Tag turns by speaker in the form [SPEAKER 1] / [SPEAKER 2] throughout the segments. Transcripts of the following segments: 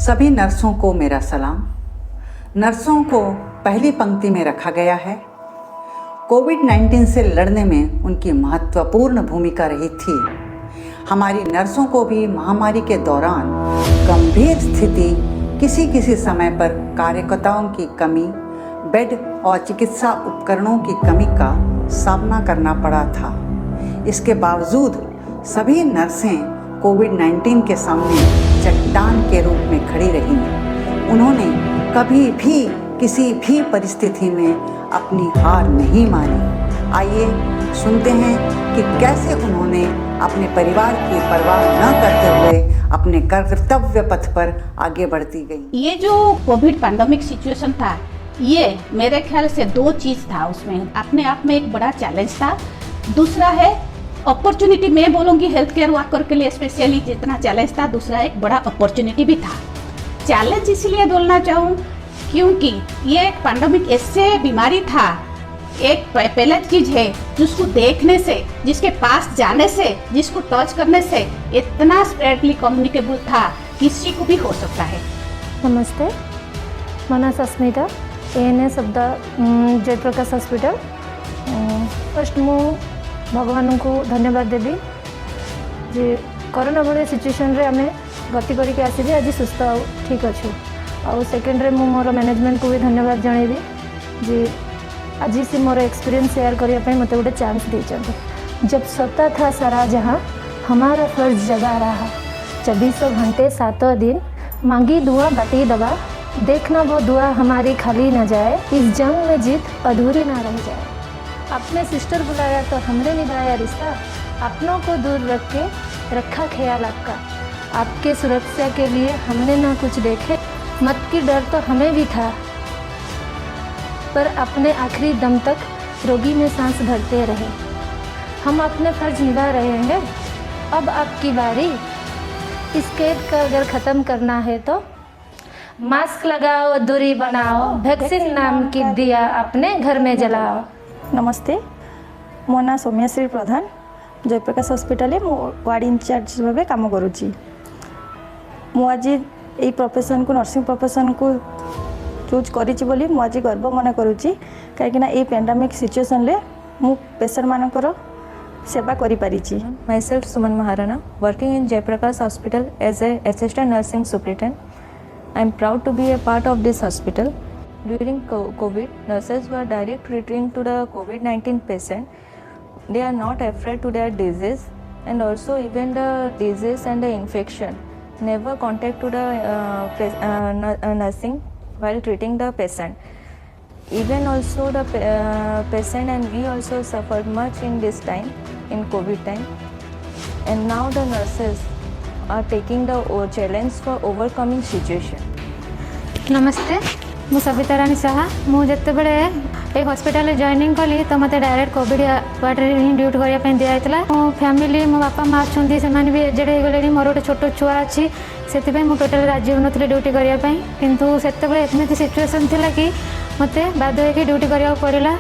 [SPEAKER 1] सभी नर्सों को मेरा सलाम। नर्सों को पहली पंक्ति में रखा गया है। कोविड-19 से लड़ने में उनकी महत्वपूर्ण भूमिका रही थी। हमारी नर्सों को भी महामारी के दौरान गंभीर स्थिति, किसी समय पर कार्यकर्ताओं की कमी, बेड और चिकित्सा उपकरणों की कमी का सामना करना पड़ा था। इसके बावजूद सभी नर्सें कोविड-19 के सामने चट्टान के रूप में खड़ी रहीं। उन्होंने कभी भी किसी भी परिस्थिति में अपनी हार नहीं मानी। आइए सुनते हैं कि कैसे उन्होंने अपने परिवार की परवाह न करते हुए अपने कर्तव्य पथ पर आगे बढ़ती गई।
[SPEAKER 2] ये जो कोविड पैंडेमिक सिचुएशन था, ये मेरे ख्याल से दो चीज़ था उसमें। अपने आप में एक बड़ा चैलेंज था। दूसरा है अपॉर्चुनिटी। मैं बोलूँगी हेल्थ केयर वर्कर के लिए स्पेशली जितना चैलेंज था, दूसरा एक बड़ा अपॉर्चुनिटी भी था। चैलेंज इसलिए बोलना चाहूँ क्योंकि ये एक पैंडेमिक ऐसे बीमारी था, एक पहले चीज है जिसको देखने से, जिसके पास जाने से, जिसको टच करने से इतना स्प्रेडली कम्युनिकेबल था, किसी को भी हो सकता है।
[SPEAKER 3] नमस्ते, मो ना Sasmita, ANS of the Jayaprakash hospital. First मु भगवान को धन्यवाद देवी जे कोरोना भाई सिचुएशन रे आमे गति करके आसी आज सुस्थ ठीक अच्छे। और सेकेंड रे मु मोर मैनेजमेंट को भी धन्यवाद जनइबी जे आज से मोर एक्सपीरियंस शेयर करने मत गोटे चांस देते। जब सोता था सारा जहां, हमारा फर्ज जगा रहा। 24 घंटे 7 दिन मांगी दुआ बाटी दवा, देखना वो दुआ हमारी खाली न जाए, इस जंग में जीत अधूरी ना रह जाए। अपने सिस्टर बुलाया तो हमने निभाया रिश्ता, अपनों को दूर रख के रखा ख्याल आपका। आपके सुरक्षा के लिए हमने ना कुछ देखे, मत की डर तो हमें भी था, पर अपने आखिरी दम तक रोगी में सांस भरते रहे। हम अपने फर्ज निभा रहे हैं, अब आपकी बारी। इस कैद का अगर ख़त्म करना है तो मास्क लगाओ, दूरी बनाओ, वैक्सीन नाम की दिया अपने घर में जलाओ।
[SPEAKER 4] नमस्ते, मो ना सौम्यश्री प्रधान, जयप्रकाश हॉस्पिटल मो वार्ड इंचार्ज भाव काम करुच्ची। मु आज ये प्रोफेशन को, नर्सिंग प्रोफेशन को चूज करी बोली मु आज गर्व मन करुच्ची, कहीं पेंडेमिक सिचुएशन रे मु पेशेंट मानकर सेवा करी पारिची।
[SPEAKER 5] Myself Suman Maharana, working in Jayaprakash Hospital as a assistant nursing superintendent. I am proud to be a part of this hospital. During COVID, nurses were direct treating to the COVID-19 patient. They are not afraid to their disease, and also even the disease and the infection never contact to the nursing while treating the patient. Even also the patient and we also suffered much in this time, in COVID time, and now the nurses are taking the challenge for overcoming situation.
[SPEAKER 3] नमस्ते, मु सविता रानी साहा। मुझे ये hospital joining कली तो मत direct Covid ward में duty करने दिखाई। मो फैमिली, मो बापा माँ अच्छा से भी एजेड हो गले। मोर गोटे छोट छुआ अच्छी, से मु टोटाल राजी हो नी ड्यूटी करने, किंतु से एमती सिचुएसन थी कि मत बाध्य होकर ड्यूटी करा पड़ा।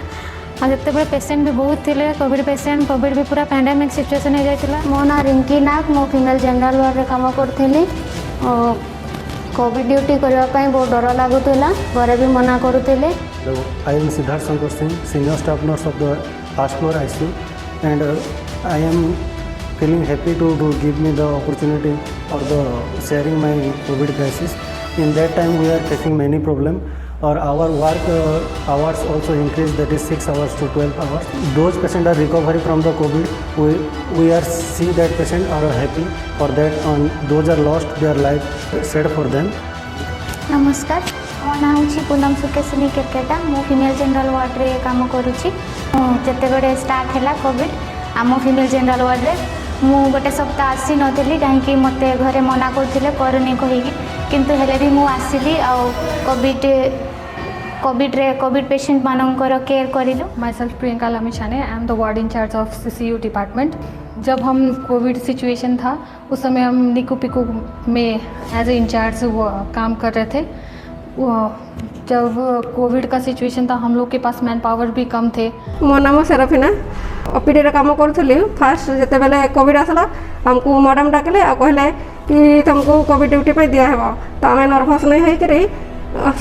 [SPEAKER 3] जिते पेसेंट भी बहुत थे, कोविड पेसेंट, कोविड भी पूरा पैंडेमिक सिचुएसन हो जाता।
[SPEAKER 6] मो ना रिंकी नाग, मो फीमेल जनरल वार्ड में काम करी। कोविड ड्यूटी करने बहुत डर लगुला, घरे भी मना करुले।
[SPEAKER 7] I am Siddharth Shankar Singh, senior staff nurse of the first floor ICU, and I am feeling happy to give me the opportunity or the sharing my COVID crisis. In that time we are facing many problems, or our work hours also increased, that is 6 hours to 12 hours. Those patients are recovering from the COVID. We are see that patient are happy for that, and those are lost their life sad for them.
[SPEAKER 6] नमस्कार, मो ना हूँ पूनम सुकेशिनी केरकेटा। मु female general ward रे काम करुच्ची। जिते start है Covid आम फीमेल जनरल वार्ड रे मु गोटे सप्ताह आसी नी, कहीं मत घरे मना करते करनी कहीकि, किंतु हेले भी मु आसिली आ कोविड पेशेंट मानकर केयर करूँ।
[SPEAKER 8] Myself Priyanka Lamichhane, I am the ward in charge of CCU department. जब हम कोविड सिचुएशन था उस समय हम निकू पिकू में एज ए इंचार्ज काम कर रहे थे। जब कोविड का सिचुएशन था हम लोग के पास मैन पावर भी कम थे।
[SPEAKER 9] मो नाम सेराफिना, ओपीडी रे काम करूली। फास्ट जिते बेले कोविड आसला हमको मैडम डाकिले आ कहले कि तुमको कोविड ड्यूटी पे दिया तो आम नर्भस नहीं होकर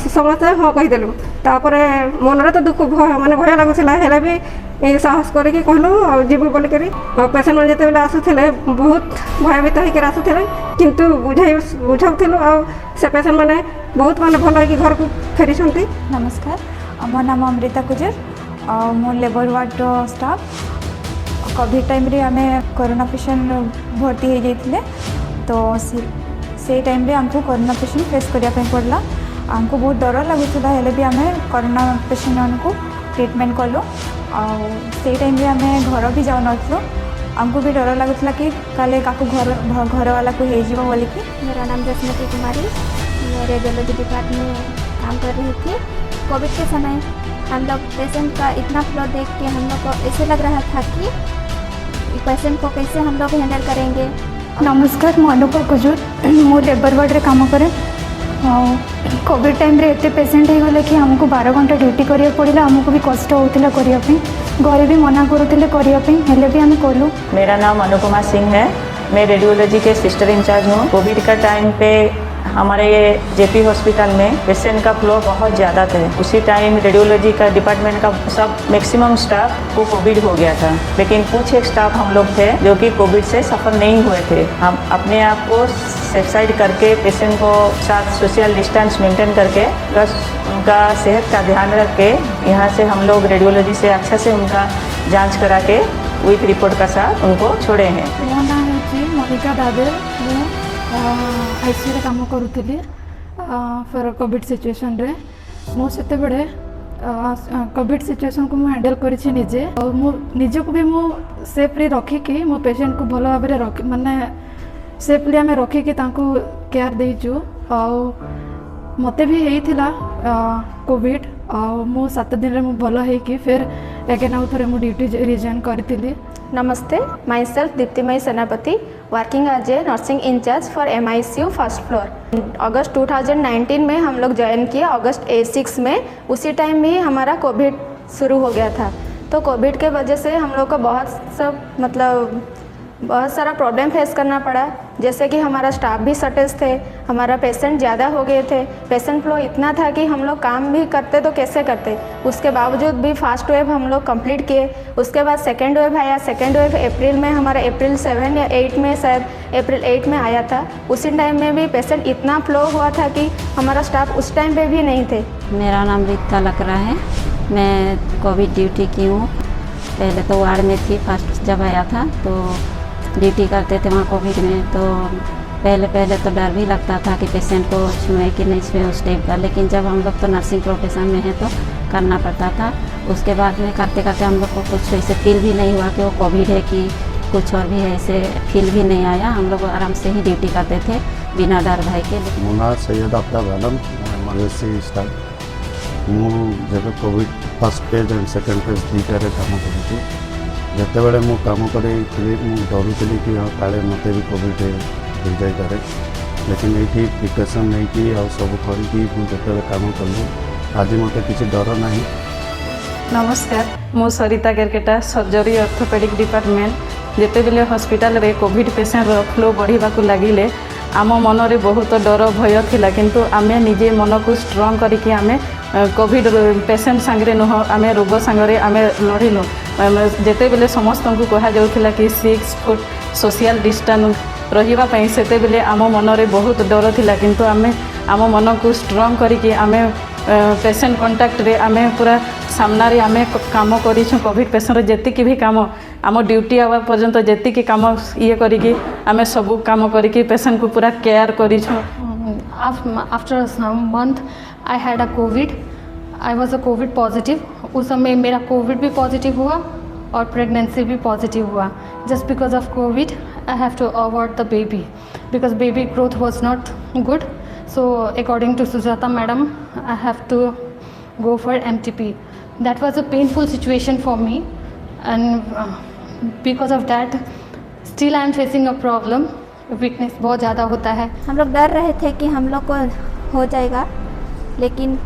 [SPEAKER 9] समस्ते हाँ कहीदेलु तापर मन तो दुख माने भय लगुला हेले भी साहस करके कहलु जीवु बोलिक पेसेंट मैंने जिते आसुले बहुत भयभीत होकर आसुले किंतु बुझाऊलु से पेसेंट मैंने बहुत माने भल होकर घर को फेरी।
[SPEAKER 10] नमस्कार, मो नाम अमृता कुजर और मो labour ward staff. Covid time रे आमे कोरोना पेशेंट भर्ती हो जाइए तो से टाइम रे हमको कोरोना पेशेंट फेस करने पड़ला। हमको बहुत डर लगुला हेले भी आमे कोरोना पेशेंट मानक ट्रीटमेंट कलु से टाइम रे आमे घर भी जाऊन हमको भी डर लगुला कि काले काकू घर वाला को हो बोली कि।
[SPEAKER 6] मेरा नाम जसमती कुमारी, मैं रेडियोलॉजी डिपार्टमेंट में काम कर रही थी। कोविड के समय हम लोग पेशेंट का इतना फ्लो देख के हम लोग को ऐसे लग रहा था कि पेशेंट को कैसे हम लोग हैंडल करेंगे।
[SPEAKER 3] नमस्कार, मो अनुपा कुजूर, मो लेबर वार्ड रे काम करे। कोविड टाइम रे एते पेशेंट हो गले कि हमको 12 घंटा ड्यूटी करिया पड़िला। हमको भी कष्ट होतिला करिया पे, घरे भी मना करुतिले करिया पे, हेले भी हम कलु।
[SPEAKER 11] मेरा नाम अनुपमा सिंह है, मैं रेडियोलॉजी के सिस्टर इंचार्ज हूँ। कोविड का टाइम पे हमारे ये जेपी हॉस्पिटल में पेशेंट का फ्लो बहुत ज़्यादा थे। उसी टाइम रेडियोलॉजी का डिपार्टमेंट का सब मैक्सिमम स्टाफ को कोविड हो गया था, लेकिन कुछ एक स्टाफ हम लोग थे जो कि कोविड से सफ़र नहीं हुए थे। हम अपने आप को सेफ साइड करके पेशेंट को साथ सोशल डिस्टेंस मेंटेन करके प्लस उनका सेहत का ध्यान रख के यहाँ से हम लोग रेडियोलॉजी से अच्छा से उनका जाँच करा के विथ रिपोर्ट का साथ उनको छोड़े हैं।
[SPEAKER 8] मो नाम है मोनिका दादेल, आईसीयू काम करुली फॉर कोविड सिचुएशन रे। मो से कोविड सिचुएशन को हैंडल करिछि निजे और मो निज को भी मो सेफली रखिकी मो पेशेंट को भल भाव में माने सेफली आम रखिकी तांको केयर देइछु। और मते भी हेइथिला कोविड और मो 7 दिन रे मो भल हेइकी फिर एगेन आउ थरे मो ड्यूटी रिजाइन करथिली।
[SPEAKER 12] नमस्ते, my self Deeptimayee Senapati, working as a nursing incharge for MICU first floor. अगस्त 2019 में हम लोग ज्वाइन किए, अगस्त 6 में। उसी टाइम में ही हमारा कोविड शुरू हो गया था। तो कोविड के वजह से हम लोग को बहुत सारा प्रॉब्लम फेस करना पड़ा, जैसे कि हमारा स्टाफ भी शॉर्टेज थे, हमारा पेशेंट ज़्यादा हो गए थे, पेशेंट फ्लो इतना था कि हम लोग काम भी करते तो कैसे करते। उसके बावजूद भी फर्स्ट वेव हम लोग कंप्लीट किए। उसके बाद सेकेंड वेव आया। सेकेंड वेव अप्रैल में, हमारा अप्रैल 7 या 8 में, शायद अप्रैल 8 में आया था। उसी टाइम में भी पेशेंट इतना फ्लो हुआ था कि हमारा स्टाफ उस टाइम पर भी नहीं थे।
[SPEAKER 13] मेरा नाम रीता लकड़ा है, मैं कोविड ड्यूटी की हूँ। पहले तो वार्ड में थी, फर्स्ट जब आया था तो ड्यूटी करते थे वहाँ कोविड में। तो पहले तो डर भी लगता था कि पेशेंट को छुए कि नहीं छुए उस टाइप का, लेकिन जब हम लोग तो नर्सिंग प्रोफेशन में हैं तो करना पड़ता था। उसके बाद में करते करते हम लोग को कुछ ऐसे फील भी नहीं हुआ कि वो कोविड है कि कुछ और भी है, ऐसे फील भी नहीं आया। हम लोग आराम से ही ड्यूटी करते थे बिना डर भय के।
[SPEAKER 14] मुना सैयद आफ्ताब आलम, मवेशी स्टाफ। जब COVID first phase and second phase दुईटार कम करुँच, जितेबाला मु काम करी डरुली कि हाँ काले मत भी कोविड हो जाए, लेकिन ये प्रिकसन नहीं कि सब करके जिते काम कलु आज मत किसी डर ना।
[SPEAKER 15] नमस्कार, मो सरिता केरकेटा, सर्जरी ऑर्थोपेडिक डिपार्टमेंट। जिते बेले हॉस्पिटल रे कोविड पेशेंट फ्लो बढ़ा लगिले आम मन में बहुत डर भय थिला, किंतु आमे निजे मन को स्ट्रॉन्ग करके आमे कोविड पेशेंट सांगे नुह आम रोग सांगे आम लड़िलु। जिते बेले समस्त को कह जाऊला कि 6 फुट सोशल डिस्टेंस रही से बेले आम मन में बहुत डर थिला, किंतु आमे आम मन को स्ट्रॉन्ग करके आमे पेशेंट कांटेक्ट रे आमे पूरा सामना रे आमे काम करिछु। कोविड पेशेंट जेतिकी भी काम आम ड्यूटी आवा पर्यंत जेतिकी काम ये करिकी आमे सब काम करिकी पेशेंट को पूरा केयर करिछु।
[SPEAKER 8] After some month I had a COVID, I was a COVID positive. उस समय मेरा कोविड भी पॉजिटिव हुआ और प्रेगनेंसी भी पॉजिटिव हुआ। Just because of COVID I have to avoid the baby because baby growth was not good. So according to Sujata madam, I have to go for MTP. That was a painful situation for me, and because of that, still I am facing a problem. Weakness बहुत ज़्यादा होता है।
[SPEAKER 6] हम लोग डर रहे थे कि हम लोग को हो जाएगा, लेकिन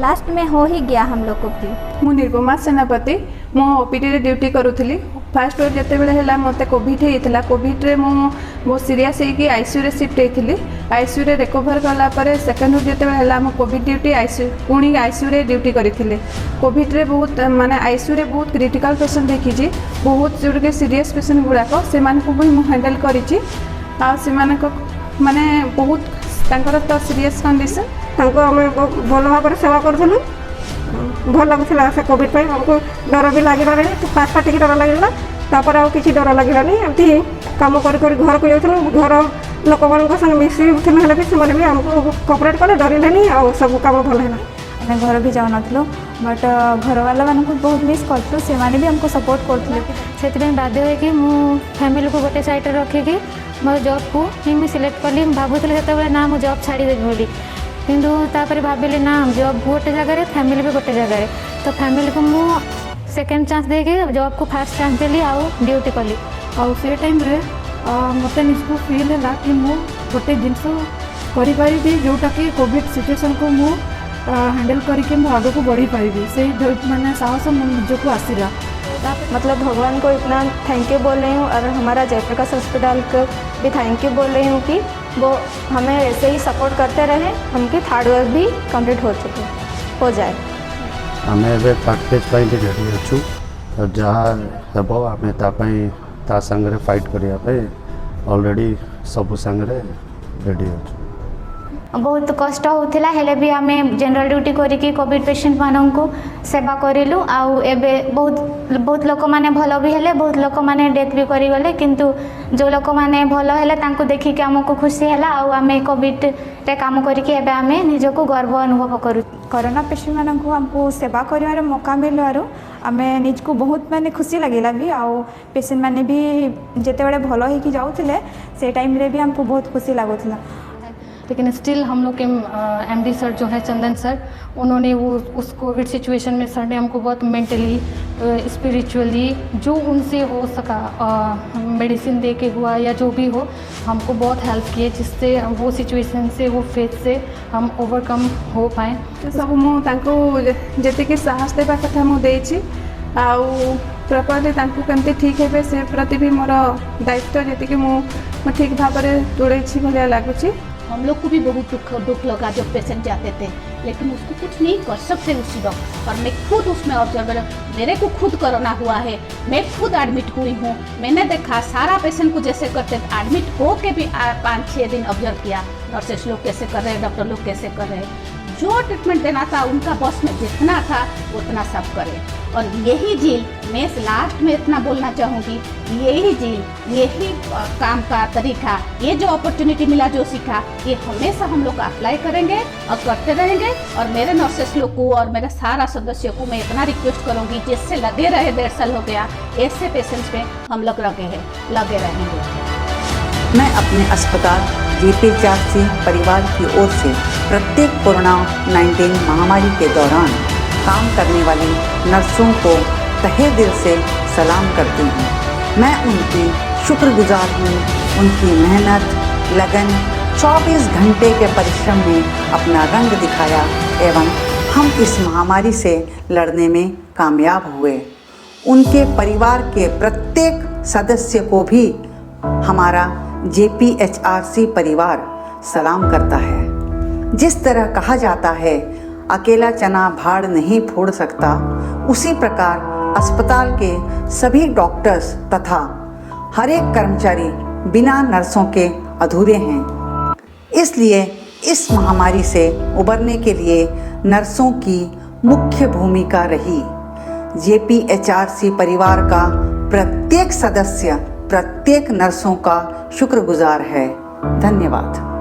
[SPEAKER 6] लास्ट में हो ही गया हम लोग को भी।
[SPEAKER 9] मु निर्गमा सेनापति, मो ओपीडी रे ड्यूटी करूथली। फास्ट वेव जिते बेले हैला मते कोविड हेइतला। कोविड रे मो
[SPEAKER 12] बहुत सीरीयस है आईसीयू रे शिफ्ट होती आईसीयू रे रिकवर कला सेकेंड वीक जो आम कोविड ड्यूटी आईसीयू पुणी आईसीयू रे ड्यूटी करते कोविड रे बहुत माने आईसीयू रे बहुत क्रिटिकल पेशेंट देखी बहुत जोड़े सीरीयस पेशेंट गुड़ाक से हैंडल करी माने बहुत तांकर तो सीरीयस कंडीशन
[SPEAKER 9] आम भल भाव सेवा करूँ भल लगुला से कोविड आमको डर भी लगे फास्ट टी डर लगे तापर आउ किसी डर लगलानी एमती काम कर घर को जाऊँ घर लोक मान मिसी भी से भी आमको कोऑपरेट कले डरले आ सब काम भल है
[SPEAKER 10] आम घर भी जाऊन बट घर वाला मानक बहुत मिस करूँ से भी आमको सपोर्ट करते से बाध्य हो कि फैमिली को गोटे साइड रखिकी मोर जॉब को ही मुझे सिलेक्ट कली भावुली जो ना मुझे जॉब छाड़देवी बोली किंतु तापर भाविली ना जॉब गोटे जगह फैमिली भी गोटे जगह तो फैमिली को मु सेकेंड चांस देके जॉब को फास्ट चांस देली आउ ड्यूटी कली
[SPEAKER 12] आउ से टाइम रे मत निजको फील है कि मु गोटे जिनस करी जोटा कि कोविड सिचुएशन को मु हैंडल करके मु आगे को बढ़ी पारिबी से माने साहस निजको आसीला
[SPEAKER 4] मतलब भगवान को इतना थैंक यू बोल रही हूँ और हमारा जयप्रकाश हॉस्पिटल को भी थैंक यू बोल रही हूँ कि वो हमें ऐसे ही सपोर्ट करते रहे उनकी थर्ड वर्क भी कंप्लीट हो जाए
[SPEAKER 14] आम ए थर्ड फेज भी रेडी अच्छु जहाँ हेब आम ता सांगे फाइट करने ऑलरेडी सब सांगे रेडी अच्छु
[SPEAKER 6] बहुत कष्ट होता हेले भी आम जनरल ड्यूटी करिकी कोविड पेशेंट मानन को सेवा करिलु आउ एबे बहुत लोक माने भल भी हेले बहुत लोक माने डेथ भी करी गले किंतु जो लोक माने भल हेले तांको देखिके हमको खुशी हैला आउ आम कोविड रे काम करिके एबे आम निजको गर्व अनुभव करू
[SPEAKER 10] कोरोना पेशेंट मानन को हमको सेवा करिवार मौका मिलवारो आम निजको बहुत माने खुशी लगिला भी आउ पेशेंट माने भी जेते बड़े भल होई कि जाउथिले से टाइम रे भी हमको बहुत खुशी लागुथिला
[SPEAKER 8] लेकिन स्टिल हम लोग के एमडी सर जो है चंदन सर उन्होंने वो उस कोविड सिचुएशन में सर ने हमको बहुत मेंटली स्पिरिचुअली जो उनसे हो सका मेडिसिन दे के हुआ या जो भी हो हमको बहुत हेल्प किए जिससे वो सिचुएशन से वो फेज से हम ओवरकम हो पाए
[SPEAKER 12] सब मुझे साहस देवा कथा मुझे आउ प्रॉपर्ली केमती ठीक है से प्रति भी मोर दायित्व जी मुझे ठीक भाव में जोड़े भाया लगुच
[SPEAKER 2] हम लोग को भी बहुत दुख लगा जब पेशेंट जाते थे लेकिन उसको कुछ नहीं कर सकते उसी वक्त और मैं खुद उसमें ऑब्जर्वर मेरे को खुद कोरोना हुआ है मैं खुद एडमिट हुई हूँ मैंने देखा सारा पेशेंट को जैसे करते एडमिट हो के भी 5-6 दिन ऑब्जर्व किया नर्सेस लोग कैसे कर रहे हैं डॉक्टर लोग कैसे कर रहे हैं जो ट्रीटमेंट देना था उनका बॉस में जितना था उतना सब करे और यही झील मैं लास्ट में इतना बोलना चाहूँगी यही काम का तरीका ये जो अपॉर्चुनिटी मिला जो सीखा ये हमेशा हम लोग अप्लाई करेंगे और करते रहेंगे और मेरे नर्सेस लोग को और मेरे सारा सदस्यों को मैं इतना रिक्वेस्ट करूँगी जिससे लगे रहे 1.5 साल हो गया ऐसे पेशेंट्स पे हम लोग लगे रहेंगे।
[SPEAKER 1] मैं अपने अस्पताल JP4C परिवार की ओर से प्रत्येक कोरोना-19 महामारी के दौरान काम करने वाली नर्सों को तहे दिल से सलाम करती हूँ। मैं उनकी शुक्रगुजार हूँ। उनकी मेहनत लगन 24 घंटे के परिश्रम में अपना रंग दिखाया एवं हम इस महामारी से लड़ने में कामयाब हुए। उनके परिवार के प्रत्येक सदस्य को भी हमारा JPHRC परिवार सलाम करता है। जिस तरह कहा जाता है अकेला चना भाड़ नहीं फोड़ सकता, उसी प्रकार अस्पताल के सभी डॉक्टर्स तथा हर एक कर्मचारी बिना नर्सों के अधूरे हैं। इसलिए इस महामारी से उबरने के लिए नर्सों की मुख्य भूमिका रही। JPHRC परिवार का प्रत्येक सदस्य प्रत्येक नर्सों का शुक्रगुजार है। धन्यवाद।